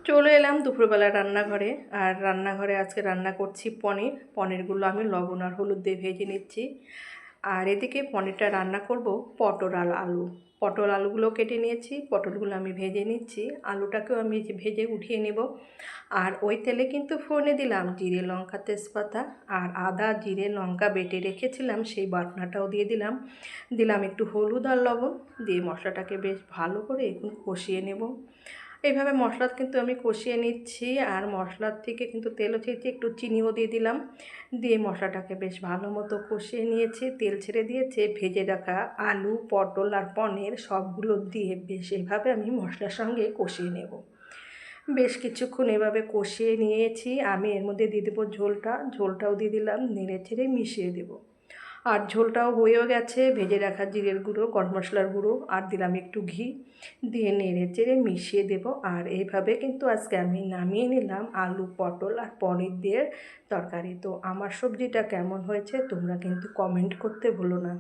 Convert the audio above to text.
চলে এলাম দুপুরবেলা রান্নাঘরে। আর রান্নাঘরে আজকে রান্না করছি পনিরগুলো আমি লবণ আর হলুদ দিয়ে ভেজে নিচ্ছি। আর এদিকে পনিরটা রান্না করব পটল আর আলু। পটল আলুগুলো কেটে নিয়েছি, পটলগুলো আমি ভেজে নিচ্ছি, আলুটাকেও আমি ভেজে উঠিয়ে নেব। আর ওই তেলে কিন্তু ফোড়নে দিলাম জিরে লঙ্কা তেজপাতা আর আদা জিরে লঙ্কা বেটে রেখেছিলাম, সেই বাটনাটাও দিয়ে দিলাম। দিলাম একটু হলুদ আর লবণ, দিয়ে মশলাটাকে বেশ ভালো করে এখন কষিয়ে নেব। এইভাবে মশলা কিন্তু আমি কষিয়ে নিচ্ছি। আর মশলার থেকে কিন্তু তেলও ছেড়েছি, একটু চিনিও দিয়ে দিলাম। দিয়ে মশলাটাকে বেশ ভালো মতো কষিয়ে নিয়েছি, তেল ছেড়ে দিয়েছে। ভেজে রাখা আলু পটল আর পনির সবগুলো দিয়ে বেশ এভাবে আমি মশলার সঙ্গে কষিয়ে নেব। বেশ কিছুক্ষণ এভাবে কষিয়ে নিয়েছি। আমি এর মধ্যে দিয়ে দেবো ঝোলটাও দিয়ে দিলাম, নেড়ে ছেড়ে মিশিয়ে দেবো। আর ঝোলটাও হয়েও গেছে। ভেজে রাখা জিরের গুঁড়ো গরম মশলার গুঁড়ো আর দিলাম একটু ঘি, দিয়ে নেড়ে চেড়ে মিশিয়ে দেবো। আর এইভাবে কিন্তু আজকে আমি নামিয়ে নিলাম আলু পটল আর পনির দিয়ে তরকারি। তো আমার সবজিটা কেমন হয়েছে তোমরা কিন্তু কমেন্ট করতে ভুলো না।